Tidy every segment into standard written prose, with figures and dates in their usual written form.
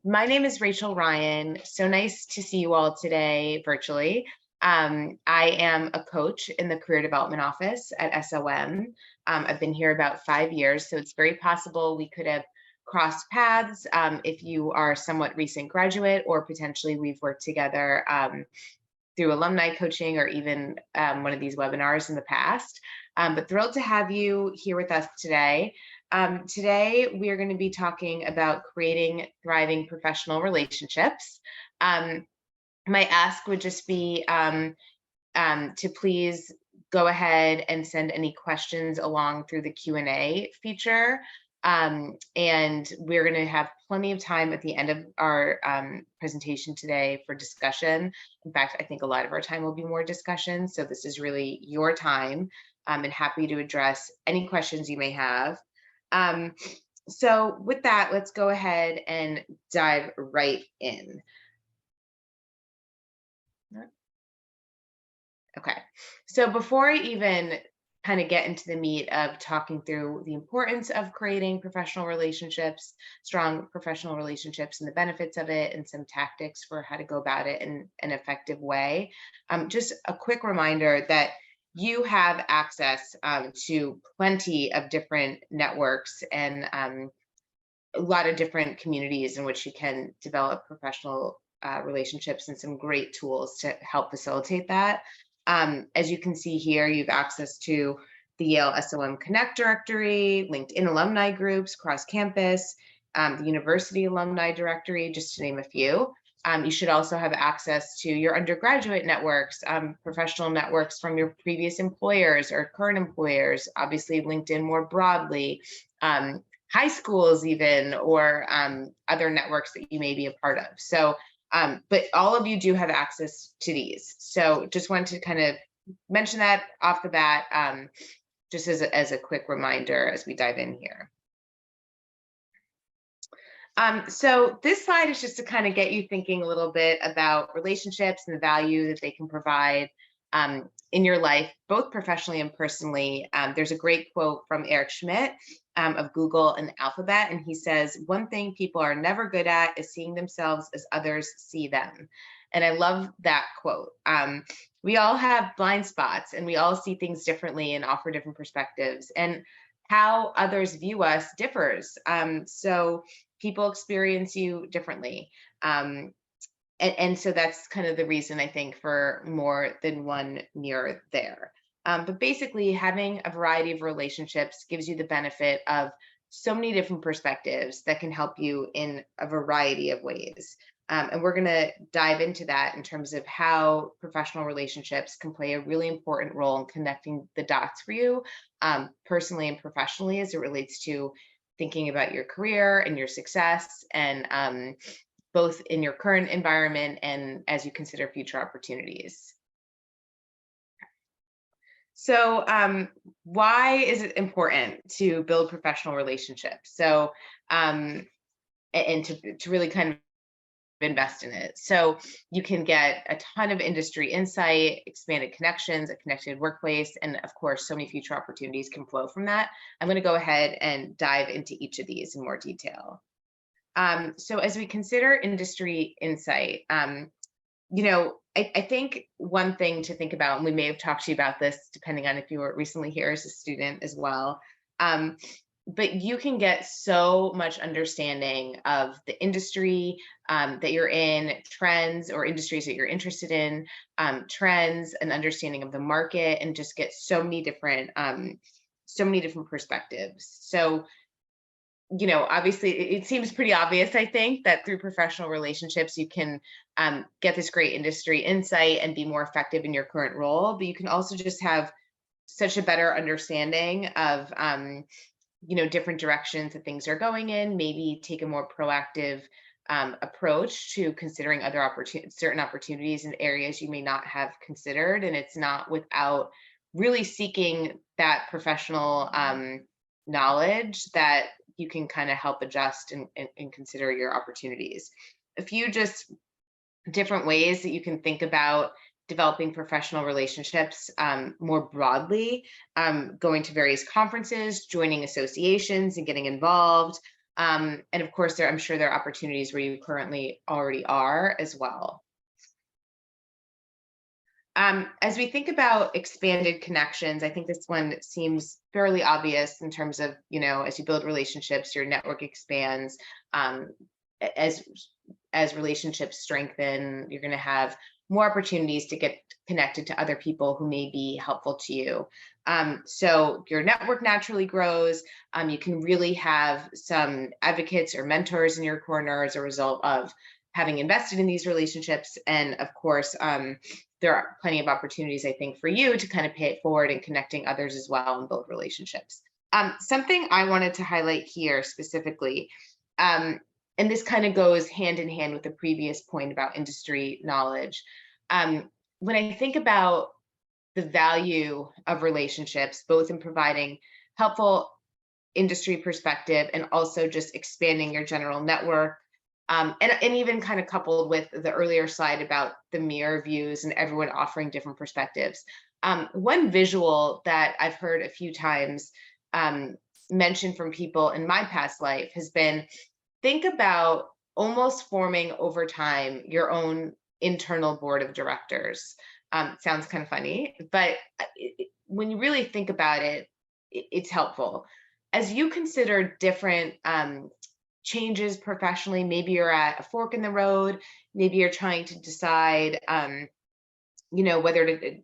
My name is Rachel Ryan. So nice to see you all today virtually. I am a coach in the Career Development Office at SOM. I've been here about 5 years, so it's very possible we could have crossed paths if you are a somewhat recent graduate, or potentially we've worked together through alumni coaching or even one of these webinars in the past. But thrilled to have you here with us today. Today, we are going to be talking about creating thriving professional relationships. My ask would just be to please go ahead and send any questions along through the Q&A feature. And we're going to have plenty of time at the end of our presentation today for discussion. In fact, I think a lot of our time will be more discussion. So this is really your time, and happy to address any questions you may have. So with that, let's go ahead and dive right in. Okay, so before I even kind of get into the meat of talking through the importance of creating professional relationships, strong professional relationships, and the benefits of it, and some tactics for how to go about it in an effective way, just a quick reminder that you have access to plenty of different networks and a lot of different communities in which you can develop professional relationships, and some great tools to help facilitate that. As you can see here, you have access to the Yale SOM Connect directory, LinkedIn alumni groups, cross campus, the university alumni directory, just to name a few. You should also have access to your undergraduate networks, professional networks from your previous employers or current employers, obviously LinkedIn more broadly, high schools even, or other networks that you may be a part of. So, but all of you do have access to these. So just wanted to kind of mention that off the bat, just as a quick reminder as we dive in here. So this slide is just to kind of get you thinking a little bit about relationships and the value that they can provide in your life, both professionally and personally. There's a great quote from Eric Schmidt of Google and Alphabet, and he says, "One thing people are never good at is seeing themselves as others see them." And I love that quote. We all have blind spots, and we all see things differently and offer different perspectives, and how others view us differs. So people experience you differently. And so that's kind of the reason, I think, for more than one mirror there. But basically, having a variety of relationships gives you the benefit of so many different perspectives that can help you in a variety of ways. And we're going to dive into that in terms of how professional relationships can play a really important role in connecting the dots for you, personally and professionally, as it relates to thinking about your career and your success, and both in your current environment and as you consider future opportunities. So why is it important to build professional relationships? So, and to really kind of invest in it. So you can get a ton of industry insight, expanded connections, a connected workplace, and of course, so many future opportunities can flow from that. I'm going to go ahead and dive into each of these in more detail. So as we consider industry insight, I think one thing to think about, and we may have talked to you about this depending on if you were recently here as a student as well, but you can get so much understanding of the industry that you're in, trends or industries that you're interested in, trends, and understanding of the market, and just get so many different perspectives. So obviously it seems pretty obvious, I think, that through professional relationships, you can get this great industry insight and be more effective in your current role, but you can also just have such a better understanding of, different directions that things are going in, maybe take a more proactive approach to considering certain opportunities in areas you may not have considered. And it's not without really seeking that professional knowledge that you can kind of help adjust and consider your opportunities. A few just different ways that you can think about developing professional relationships more broadly, going to various conferences, joining associations and getting involved, And of course, I'm sure there are opportunities where you currently already are as well. As we think about expanded connections, I think this one seems fairly obvious in terms of, as you build relationships, your network expands. Um, as relationships strengthen, you're going to have more opportunities to get connected to other people who may be helpful to you. So your network naturally grows. You can really have some advocates or mentors in your corner as a result of having invested in these relationships. And of course, there are plenty of opportunities, I think, for you to kind of pay it forward and connecting others as well and build relationships. Something I wanted to highlight here specifically, and this kind of goes hand in hand with the previous point about industry knowledge. When I think about the value of relationships, both in providing helpful industry perspective and also just expanding your general network, and even kind of coupled with the earlier slide about the mirror views and everyone offering different perspectives. One visual that I've heard a few times mentioned from people in my past life has been, think about almost forming over time your own internal board of directors. Sounds kind of funny, but when you really think about it, it's helpful. As you consider different changes professionally, maybe you're at a fork in the road, maybe you're trying to decide, whether to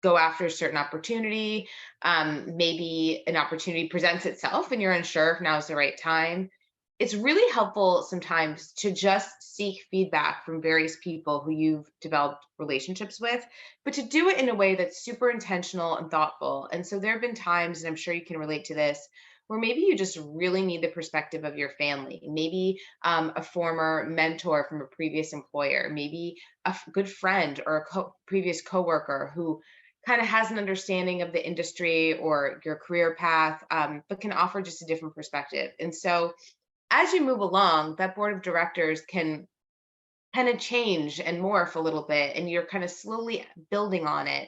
go after a certain opportunity. Maybe an opportunity presents itself and you're unsure if now is the right time. It's really helpful sometimes to just seek feedback from various people who you've developed relationships with, but to do it in a way that's super intentional and thoughtful. And so there have been times, and I'm sure you can relate to this, where maybe you just really need the perspective of your family, maybe a former mentor from a previous employer, maybe a good friend or a previous coworker who kind of has an understanding of the industry or your career path, but can offer just a different perspective. And so as you move along, that board of directors can kind of change and morph a little bit, and you're kind of slowly building on it.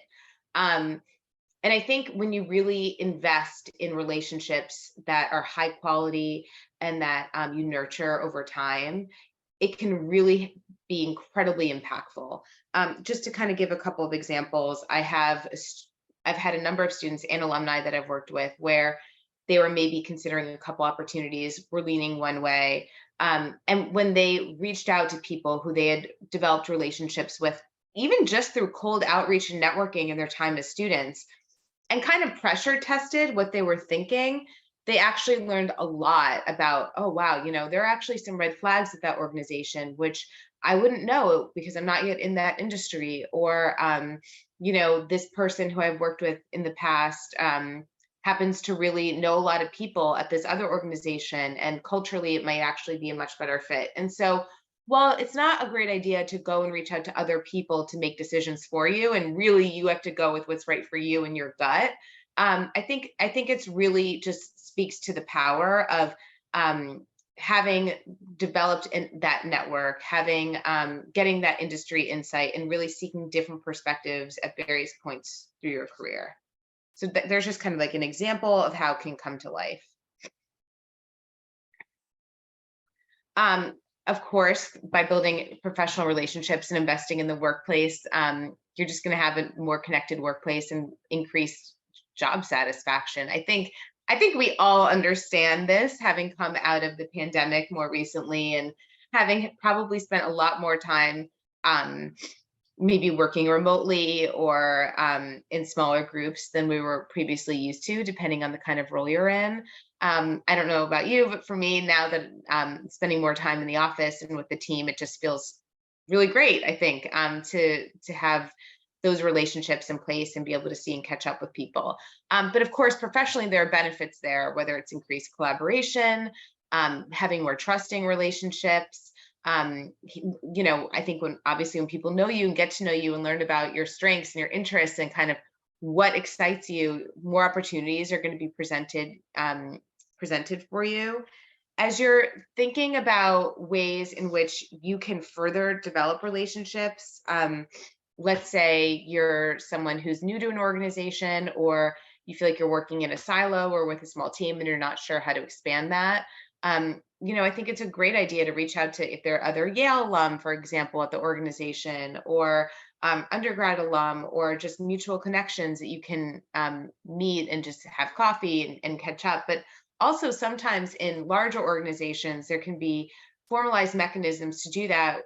And I think when you really invest in relationships that are high quality and that you nurture over time, it can really be incredibly impactful. Just to kind of give a couple of examples, I've had a number of students and alumni that I've worked with where they were maybe considering a couple opportunities, were leaning one way. And when they reached out to people who they had developed relationships with, even just through cold outreach and networking in their time as students, and kind of pressure tested what they were thinking, they actually learned a lot about, oh, wow, there are actually some red flags at that organization, which I wouldn't know because I'm not yet in that industry. Or, this person who I've worked with in the past happens to really know a lot of people at this other organization, and culturally it might actually be a much better fit. And so while it's not a great idea to go and reach out to other people to make decisions for you, and really you have to go with what's right for you and your gut, I think it's really just speaks to the power of having developed in that network, having getting that industry insight, and really seeking different perspectives at various points through your career. So there's just kind of like an example of how it can come to life. Of course, by building professional relationships and investing in the workplace, you're just going to have a more connected workplace and increased job satisfaction. I think we all understand this, having come out of the pandemic more recently and having probably spent a lot more time maybe working remotely or in smaller groups than we were previously used to, depending on the kind of role you're in. I don't know about you, but for me, now that spending more time in the office and with the team, it just feels really great, I think, to have those relationships in place and be able to see and catch up with people. But of course, professionally, there are benefits there, whether it's increased collaboration, having more trusting relationships. I think when people know you and get to know you and learn about your strengths and your interests and kind of what excites you, more opportunities are going to be presented for you. As you're thinking about ways in which you can further develop relationships, let's say you're someone who's new to an organization, or you feel like you're working in a silo or with a small team and you're not sure how to expand that. I think it's a great idea to reach out to if there are other Yale alum, for example, at the organization, or undergrad alum, or just mutual connections that you can meet and just have coffee and catch up. But also sometimes in larger organizations, there can be formalized mechanisms to do that,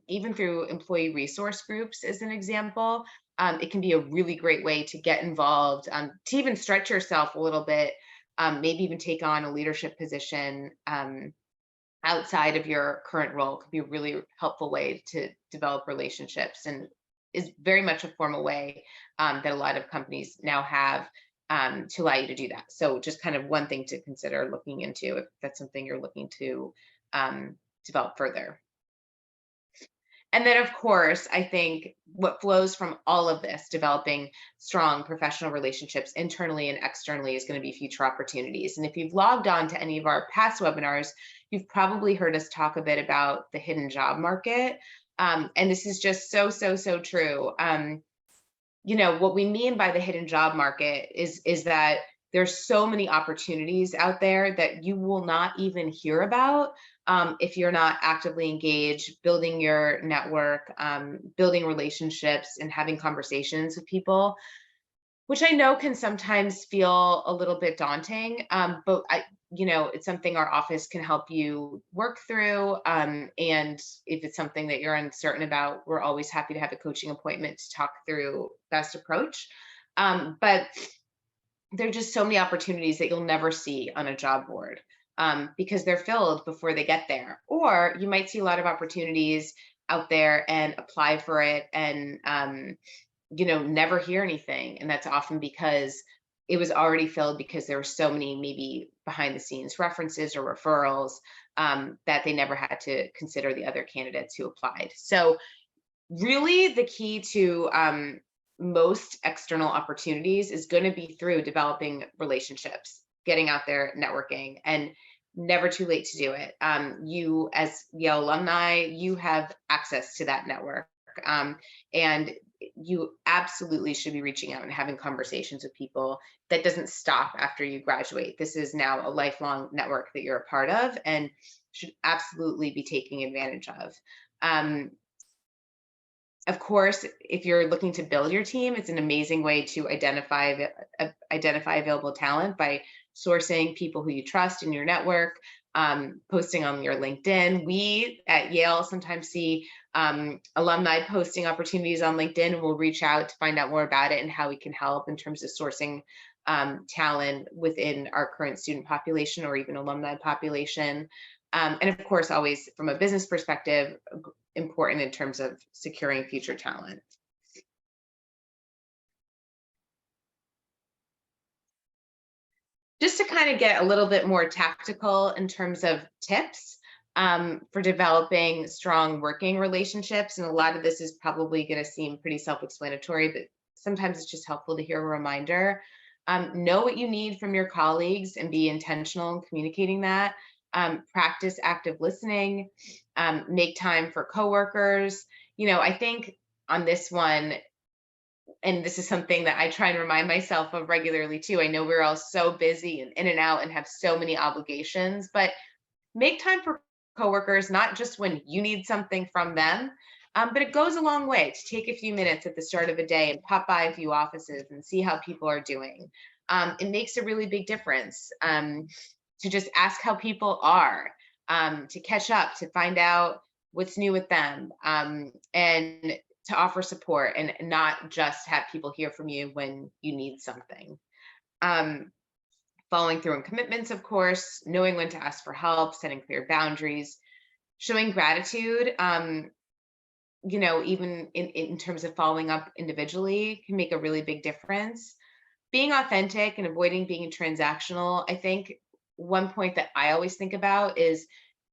even through employee resource groups, as an example. It can be a really great way to get involved, to even stretch yourself a little bit, maybe even take on a leadership position outside of your current role. Could be a really helpful way to develop relationships, and is very much a formal way that a lot of companies now have to allow you to do that. So just kind of one thing to consider looking into if that's something you're looking to um, develop further. And then, of course, I think what flows from all of this, developing strong professional relationships internally and externally, is going to be future opportunities. And if you've logged on to any of our past webinars, you've probably heard us talk a bit about the hidden job market. And this is just so, so, so true. What we mean by the hidden job market is that there's so many opportunities out there that you will not even hear about if you're not actively engaged, building your network, building relationships, and having conversations with people, which I know can sometimes feel a little bit daunting. But it's something our office can help you work through. And if it's something that you're uncertain about, we're always happy to have a coaching appointment to talk through best approach. But there are just so many opportunities that you'll never see on a job board, because they're filled before they get there. Or you might see a lot of opportunities out there and apply for it, and never hear anything. And that's often because it was already filled, because there were so many maybe behind the scenes references or referrals, that they never had to consider the other candidates who applied. So really the key to most external opportunities is going to be through developing relationships, getting out there, networking, and never too late to do it. You, as Yale alumni, you have access to that network. And you absolutely should be reaching out and having conversations with people. That doesn't stop after you graduate. This is now a lifelong network that you're a part of and should absolutely be taking advantage of. Of course, if you're looking to build your team, it's an amazing way to identify available talent by sourcing people who you trust in your network, posting on your LinkedIn. We at Yale sometimes see alumni posting opportunities on LinkedIn, and we'll reach out to find out more about it and how we can help in terms of sourcing talent within our current student population or even alumni population. And of course, always from a business perspective, important in terms of securing future talent. Just to kind of get a little bit more tactical in terms of tips for developing strong working relationships, and a lot of this is probably going to seem pretty self-explanatory, but sometimes it's just helpful to hear a reminder. Know what you need from your colleagues and be intentional in communicating that. Practice active listening, make time for coworkers. I think on this one, and this is something that I try and remind myself of regularly too. I know we're all so busy and in and out and have so many obligations, but make time for coworkers, not just when you need something from them, but it goes a long way to take a few minutes at the start of a day and pop by a few offices and see how people are doing. It makes a really big difference. To just ask how people are, to catch up, to find out what's new with them, and to offer support and not just have people hear from you when you need something. Following through on commitments, of course, knowing when to ask for help, setting clear boundaries, showing gratitude, even in terms of following up individually can make a really big difference. Being authentic and avoiding being transactional. I think one point that I always think about is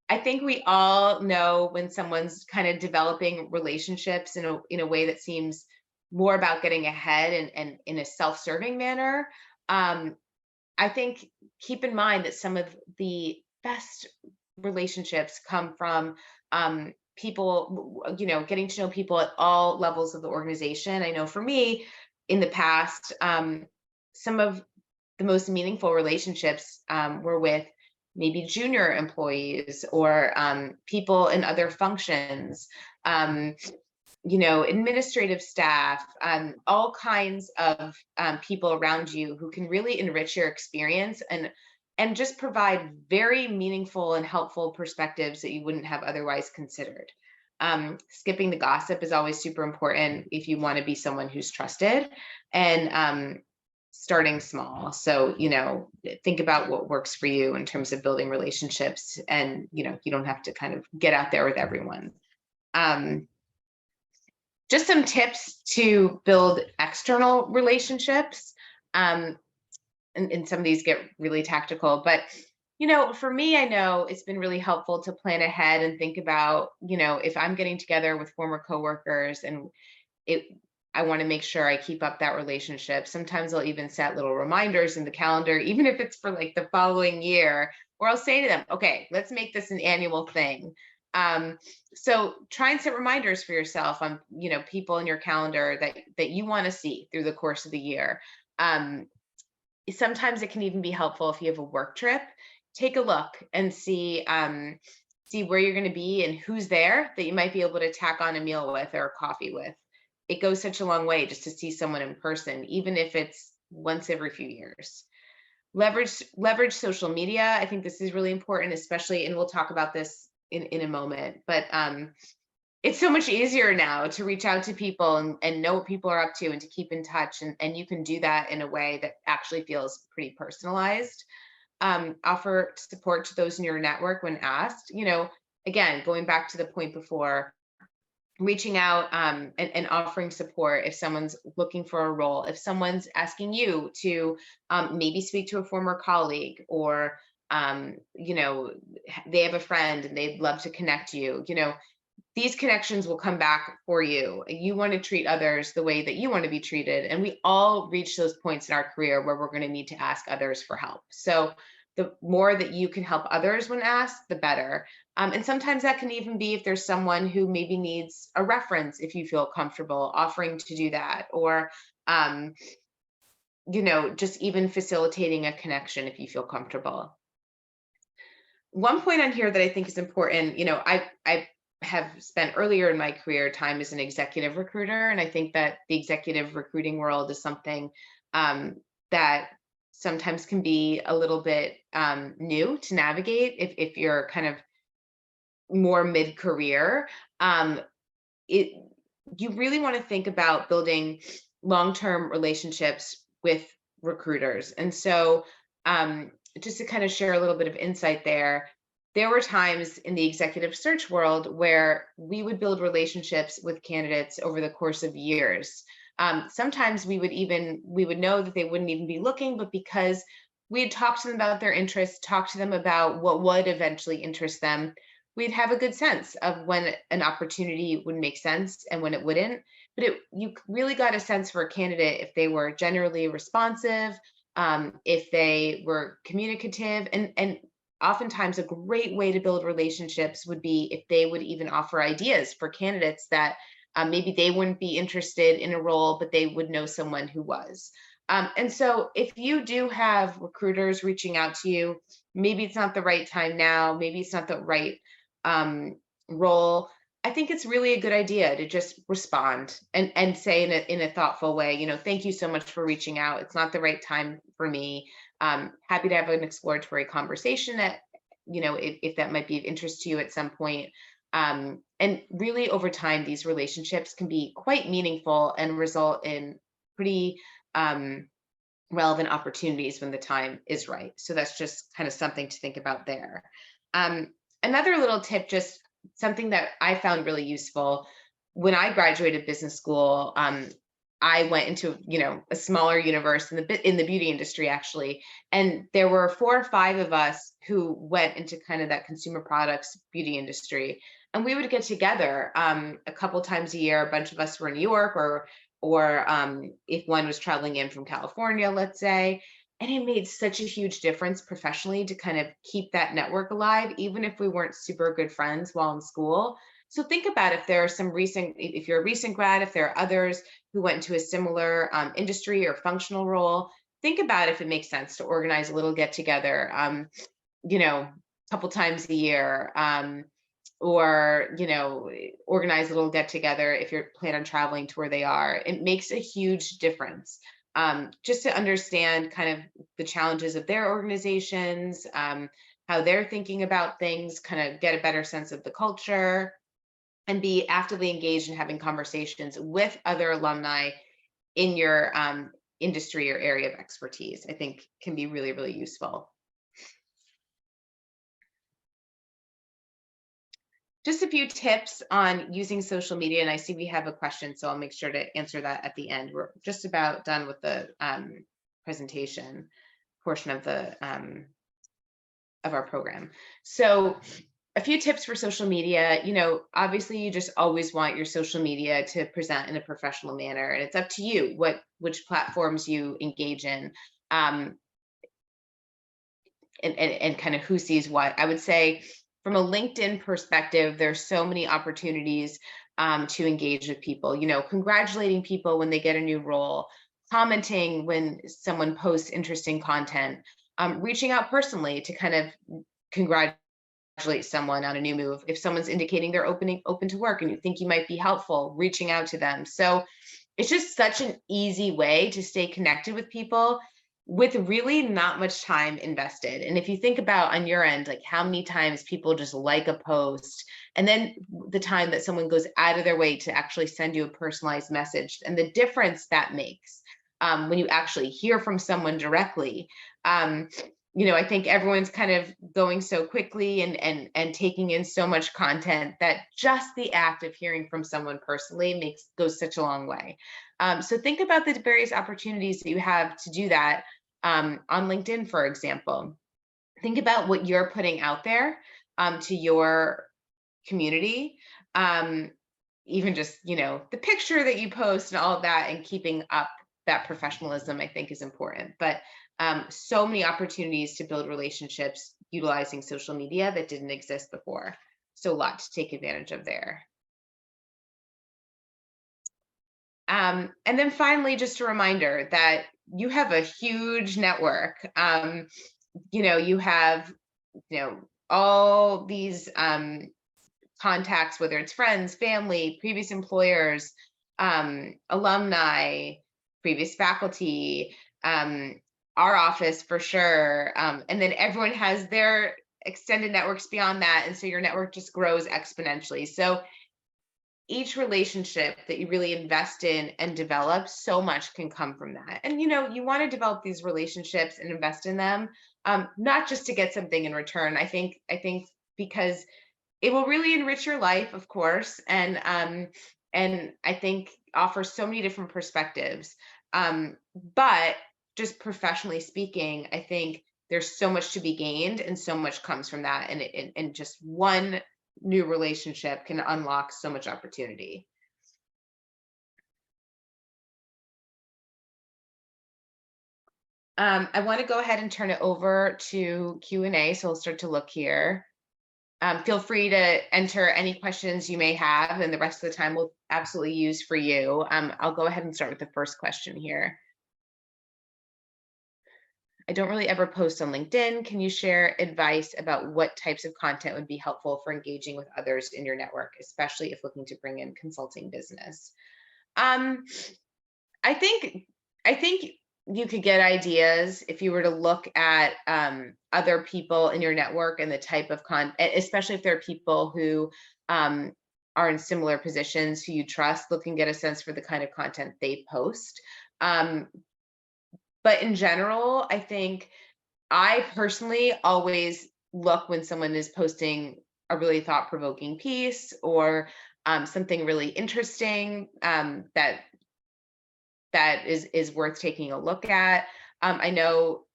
I think we all know when someone's kind of developing relationships in a way that seems more about getting ahead and in a self-serving manner. I think keep in mind that some of the best relationships come from people, getting to know people at all levels of the organization. I know for me in the past, some of the most meaningful relationships were with maybe junior employees or people in other functions, um, administrative staff, all kinds of people around you who can really enrich your experience and just provide very meaningful and helpful perspectives that you wouldn't have otherwise considered. Skipping the gossip is always super important if you want to be someone who's trusted, and starting small. So, think about what works for you in terms of building relationships, and, you don't have to kind of get out there with everyone. Just some tips to build external relationships. And some of these get really tactical, but for me, I know it's been really helpful to plan ahead and think about, if I'm getting together with former coworkers and it I want to make sure I keep up that relationship. Sometimes I'll even set little reminders in the calendar, even if it's for like the following year, or I'll say to them, okay, let's make this an annual thing. So try and set reminders for yourself on, people in your calendar that you want to see through the course of the year. Sometimes it can even be helpful if you have a work trip. Take a look and see where you're going to be and who's there that you might be able to tack on a meal with or a coffee with. It goes such a long way just to see someone in person, even if it's once every few years. Leverage social media. I think this is really important, especially, and we'll talk about this in a moment, but it's so much easier now to reach out to people and know what people are up to and to keep in touch. And you can do that in a way that actually feels pretty personalized. Offer support to those in your network when asked. Again, going back to the point before, reaching out and offering support if someone's looking for a role, if someone's asking you to maybe speak to a former colleague, or they have a friend and they'd love to connect you. These connections will come back for you. You want to treat others the way that you want to be treated. And we all reach those points in our career where we're going to need to ask others for help. So the more that you can help others when asked, the better. And sometimes that can even be if there's someone who maybe needs a reference, if you feel comfortable offering to do that, or, just even facilitating a connection if you feel comfortable. One point on here that I think is important, I have spent earlier in my career time as an executive recruiter. And I think that the executive recruiting world is something that sometimes can be a little bit new to navigate if you're kind of more mid-career. You really want to think about building long-term relationships with recruiters. And so just to kind of share a little bit of insight there were times in the executive search world where we would build relationships with candidates over the course of years. Sometimes we would know that they wouldn't even be looking, but because we had talked to them about their interests, talked to them about what would eventually interest them, we'd have a good sense of when an opportunity would make sense and when it wouldn't. But you really got a sense for a candidate if they were generally responsive, if they were communicative, and oftentimes a great way to build relationships would be if they would even offer ideas for candidates that maybe they wouldn't be interested in a role, but they would know someone who was. And so if you do have recruiters reaching out to you, maybe it's not the right time now, maybe it's not the right role, I think it's really a good idea to just respond and say in a thoughtful way, thank you so much for reaching out. It's not the right time for me. Happy to have an exploratory conversation that, if that might be of interest to you at some point. And really over time, these relationships can be quite meaningful and result in pretty relevant opportunities when the time is right. So that's just kind of something to think about there. Another little tip, just something that I found really useful when I graduated business school. I went into, a smaller universe in the beauty industry, actually. And there were 4 or 5 of us who went into kind of that consumer products beauty industry. And we would get together a couple times a year. A bunch of us were in New York, or if one was traveling in from California, let's say. And it made such a huge difference professionally to kind of keep that network alive, even if we weren't super good friends while in school. So think about if there are if you're a recent grad, if there are others who went into a similar industry or functional role, think about if it makes sense to organize a little get together. a couple times a year, or organize a little get together if you're plan on traveling to where they are. It makes a huge difference, just to understand kind of the challenges of their organizations, how they're thinking about things, kind of get a better sense of the culture, and be actively engaged in having conversations with other alumni in your industry or area of expertise. I think can be really, really useful. Just a few tips on using social media, and I see we have a question, so I'll make sure to answer that at the end. We're just about done with the presentation portion of the of our program. So a few tips for social media. Obviously you just always want your social media to present in a professional manner, and it's up to you which platforms you engage in, and kind of who sees what. I would say from a LinkedIn perspective, there's so many opportunities to engage with people, congratulating people when they get a new role, commenting when someone posts interesting content, reaching out personally to kind of congratulate someone on a new move. If someone's indicating they're open to work and you think you might be helpful, reaching out to them. So it's just such an easy way to stay connected with people with really not much time invested. And if you think about on your end, like how many times people just like a post, and then the time that someone goes out of their way to actually send you a personalized message, and the difference that makes when you actually hear from someone directly. I think everyone's kind of going so quickly and taking in so much content that just the act of hearing from someone personally goes such a long way. So think about the various opportunities that you have to do that on LinkedIn, for example. Think about what you're putting out there to your community. Even just, the picture that you post and all of that, and keeping up that professionalism, I think, is important. But so many opportunities to build relationships utilizing social media that didn't exist before. So a lot to take advantage of there. And then finally, just a reminder that you have a huge network. You have, all these contacts, whether it's friends, family, previous employers, alumni, previous faculty, our office for sure. And then everyone has their extended networks beyond that. And so your network just grows exponentially. So each relationship that you really invest in and develop, so much can come from that. And you want to develop these relationships and invest in them, not just to get something in return. I think because it will really enrich your life, of course, and I think offers so many different perspectives. But just professionally speaking, I think there's so much to be gained, and so much comes from that. And just one new relationship can unlock so much opportunity. I want to go ahead and turn it over to Q&A. So we'll start to look here. Feel free to enter any questions you may have, and the rest of the time we'll absolutely use for you. I'll go ahead and start with the first question here. I don't really ever post on LinkedIn. Can you share advice about what types of content would be helpful for engaging with others in your network, especially if looking to bring in consulting business? I think you could get ideas if you were to look at other people in your network and the type of content, especially if there are people who are in similar positions who you trust. Look and get a sense for the kind of content they post. But in general, I think I personally always look when someone is posting a really thought-provoking piece, or something really interesting that is worth taking a look at. I know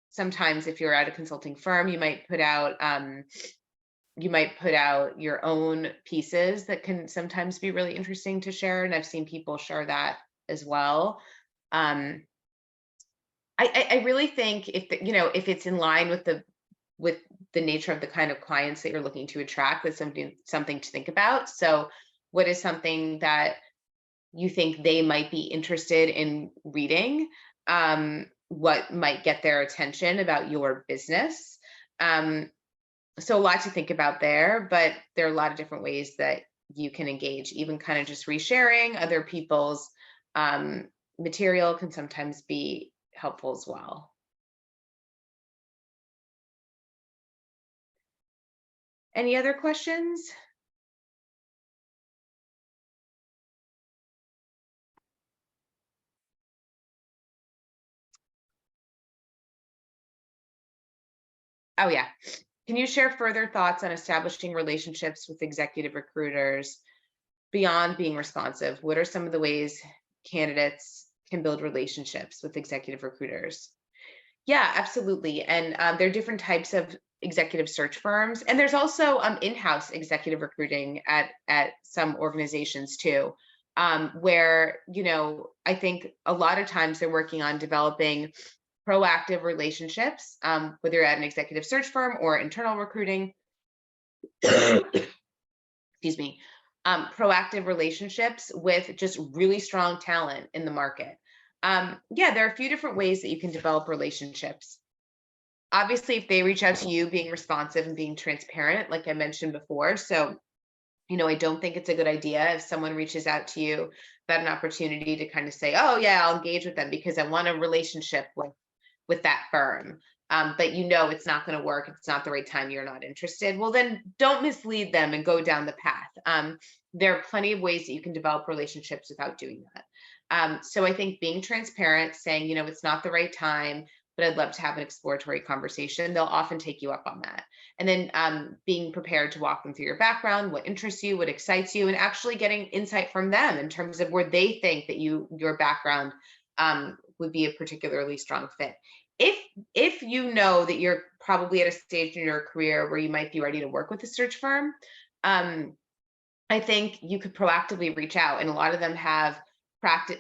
sometimes if you're at a consulting firm, you might put out your own pieces that can sometimes be really interesting to share, and I've seen people share that as well. I really think if it's in line with the nature of the kind of clients that you're looking to attract, that's something to think about. So what is something that you think they might be interested in reading? What might get their attention about your business? So a lot to think about there, but there are a lot of different ways that you can engage. Even kind of just resharing other people's um, material can sometimes be helpful as well. Any other questions? Oh yeah. Can you share further thoughts on establishing relationships with executive recruiters beyond being responsive? What are some of the ways candidates can build relationships with executive recruiters? Yeah, absolutely. And there are different types of executive search firms, and there's also in-house executive recruiting at some organizations too, where I think a lot of times they're working on developing proactive relationships, whether you're at an executive search firm or internal recruiting. Excuse me. Proactive relationships with just really strong talent in the market. Yeah, there are a few different ways that you can develop relationships. Obviously, if they reach out to you, being responsive and being transparent, like I mentioned before. So, I don't think it's a good idea if someone reaches out to you about an opportunity to kind of say, oh yeah, I'll engage with them because I want a relationship with that firm. But it's not going to work. If it's not the right time, you're not interested. Well, then don't mislead them and go down the path. There are plenty of ways that you can develop relationships without doing that. So I think being transparent, saying, it's not the right time, but I'd love to have an exploratory conversation. They'll often take you up on that. And then being prepared to walk them through your background, what interests you, what excites you, and actually getting insight from them in terms of where they think that your background would be a particularly strong fit. If you know that you're probably at a stage in your career where you might be ready to work with a search firm, I think you could proactively reach out, and a lot of them have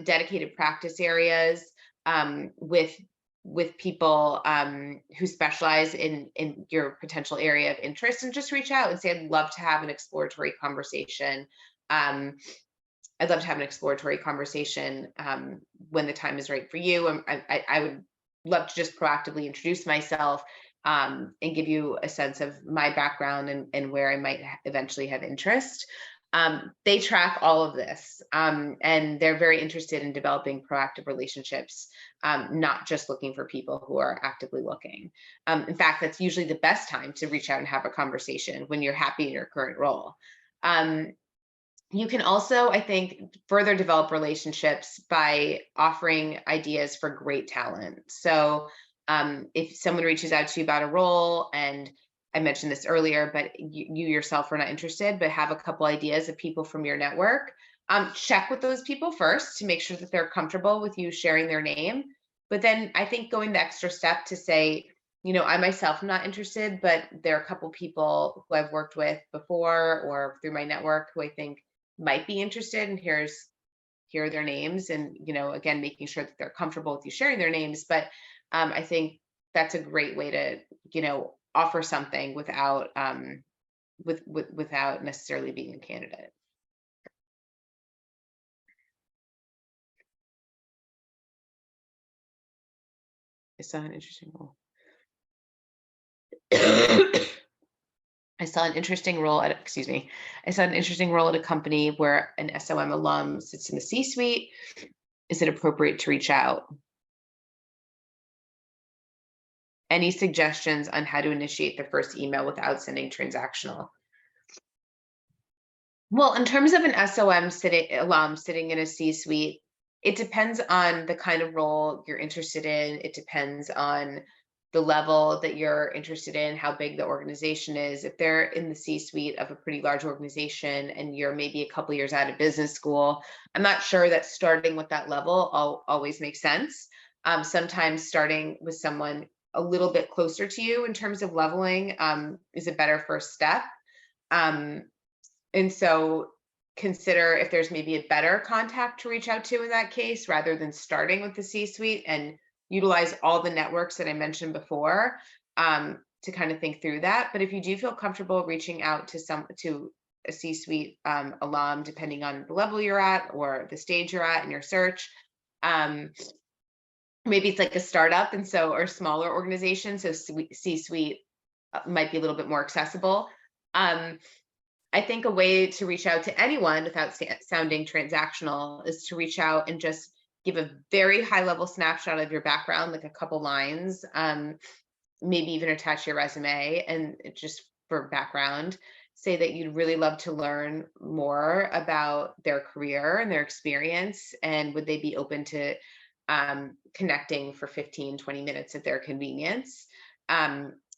dedicated practice areas with people who specialize in your potential area of interest, and just reach out and say, I'd love to have an exploratory conversation. I'd love to have an exploratory conversation when the time is right for you. I would love to just proactively introduce myself and give you a sense of my background and where I might eventually have interest. They track all of this, and they're very interested in developing proactive relationships, not just looking for people who are actively looking. In fact, that's usually the best time to reach out and have a conversation, when you're happy in your current role. You can also, I think, further develop relationships by offering ideas for great talent. So if someone reaches out to you about a role, and I mentioned this earlier, but you yourself are not interested, but have a couple ideas of people from your network, check with those people first to make sure that they're comfortable with you sharing their name. But then I think going the extra step to say, I myself am not interested, but there are a couple people who I've worked with before or through my network who I think might be interested, and here are their names. And again, making sure that they're comfortable with you sharing their names. But I think that's a great way to offer something without without necessarily being a candidate. I saw an interesting role. I saw an interesting role at, excuse me, I saw an interesting role at a company where an SOM alum sits in the C-suite. Is it appropriate to reach out? Any suggestions on how to initiate the first email without sending transactional? Well, in terms of an SOM alum sitting in a C-suite, it depends on the kind of role you're interested in. It depends on the level that you're interested in, how big the organization is. If they're in the C-suite of a pretty large organization and you're maybe a couple years out of business school, I'm not sure that starting with that level always makes sense. Sometimes starting with someone a little bit closer to you in terms of leveling is a better first step. And so consider if there's maybe a better contact to reach out to in that case, rather than starting with the C-suite, and utilize all the networks that I mentioned before to kind of think through that. But if you do feel comfortable reaching out to a C-suite alum, depending on the level you're at or the stage you're at in your search, maybe it's like a startup, and so, or smaller organization, so C-suite might be a little bit more accessible. Um, I think a way to reach out to anyone without sounding transactional is to reach out and just give a very high level snapshot of your background, like a couple lines, maybe even attach your resume, and just for background, say that you'd really love to learn more about their career and their experience, and would they be open to connecting for 15, 20 minutes at their convenience.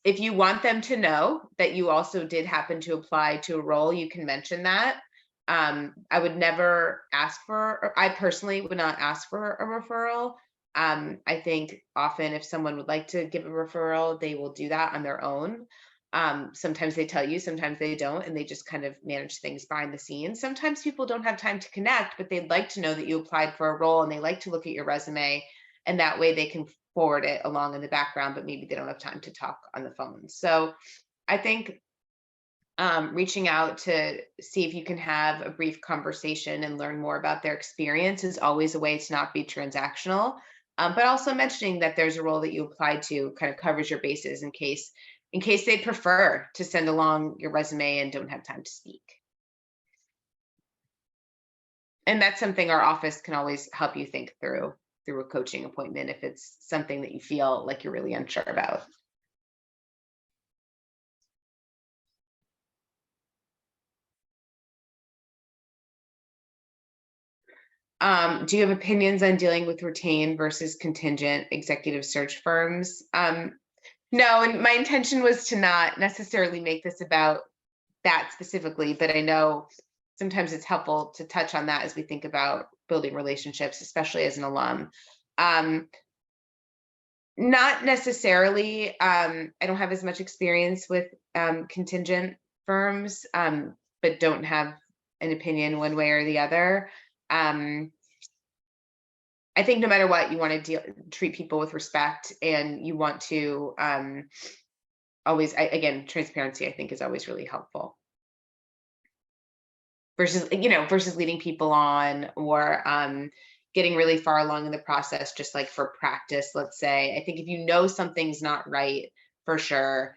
If you want them to know that you also did happen to apply to a role, you can mention that. I would never ask for, or I personally would not ask for a referral. I think often if someone would like to give a referral, they will do that on their own. Sometimes they tell you, sometimes they don't, and they just kind of manage things behind the scenes. Sometimes people don't have time to connect, but they'd like to know that you applied for a role and they like to look at your resume, and that way they can forward it along in the background, but maybe they don't have time to talk on the phone. So I think reaching out to see if you can have a brief conversation and learn more about their experience is always a way to not be transactional. But also mentioning that there's a role that you applied to kind of covers your bases in case they prefer to send along your resume and don't have time to speak. And that's something our office can always help you think through a coaching appointment if it's something that you feel like you're really unsure about. Do you have opinions on dealing with retained versus contingent executive search firms? No, and my intention was to not necessarily make this about that specifically, but I know sometimes it's helpful to touch on that as we think about building relationships, especially as an alum. Not necessarily. I don't have as much experience with contingent firms, but don't have an opinion one way or the other. I think no matter what, you want to treat people with respect, and you want to always, again, transparency, I think, is always really helpful. Versus leading people on, or getting really far along in the process, just like for practice, let's say. I think if you know something's not right, for sure,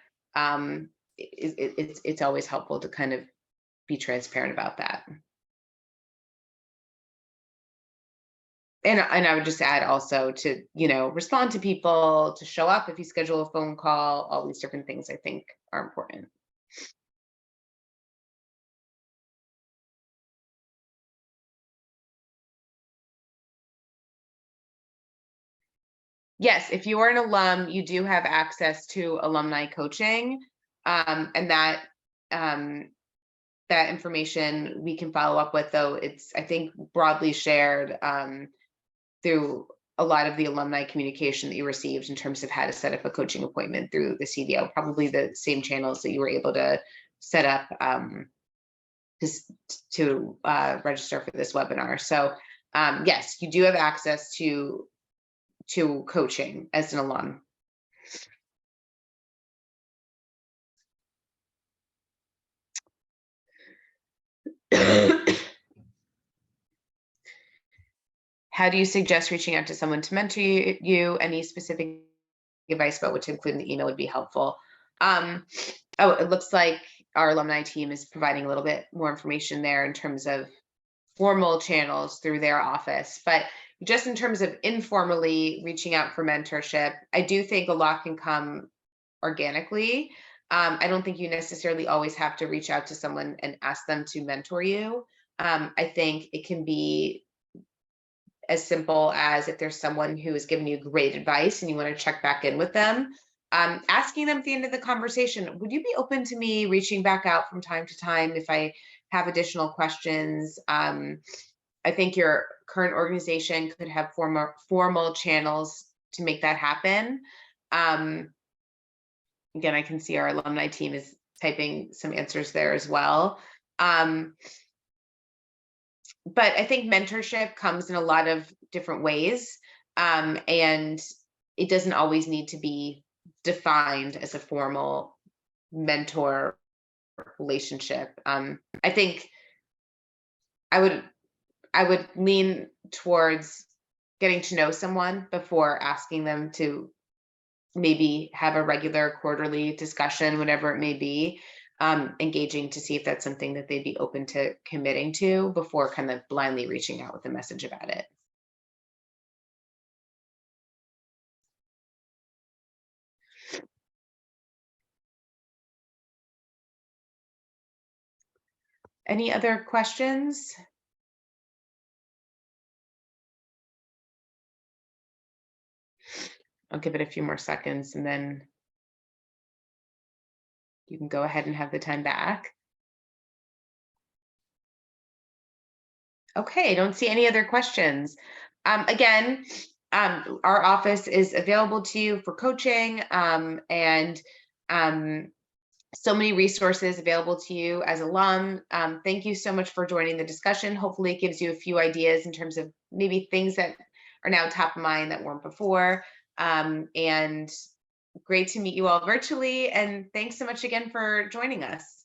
it's always helpful to kind of be transparent about that. And I would just add also to, respond to people, to show up if you schedule a phone call, all these different things I think are important. Yes, if you are an alum, you do have access to alumni coaching, and that information we can follow up with, though it's, I think, broadly shared through a lot of the alumni communication that you received in terms of how to set up a coaching appointment through the CDO, probably the same channels that you were able to set up to register for this webinar. So yes, you do have access to coaching as an alum. How do you suggest reaching out to someone to mentor you? Any specific advice about what to include in the email would be helpful. Oh, it looks like our alumni team is providing a little bit more information there in terms of formal channels through their office. But just in terms of informally reaching out for mentorship, I do think a lot can come organically. I don't think you necessarily always have to reach out to someone and ask them to mentor you. I think it can be as simple as, if there's someone who has given you great advice and you want to check back in with them, asking them at the end of the conversation, would you be open to me reaching back out from time to time if I have additional questions? I think your current organization could have formal channels to make that happen. Again, I can see our alumni team is typing some answers there as well. But I think mentorship comes in a lot of different ways, and it doesn't always need to be defined as a formal mentor relationship. I think I would lean towards getting to know someone before asking them to maybe have a regular quarterly discussion, whatever it may be, engaging to see if that's something that they'd be open to committing to before kind of blindly reaching out with a message about it. Any other questions? I'll give it a few more seconds and then you can go ahead and have the time back. Okay, I don't see any other questions. Again, our office is available to you for coaching, and so many resources available to you as alum. Thank you so much for joining the discussion. Hopefully it gives you a few ideas in terms of maybe things that are now top of mind that weren't before. And great to meet you all virtually. And thanks so much again for joining us.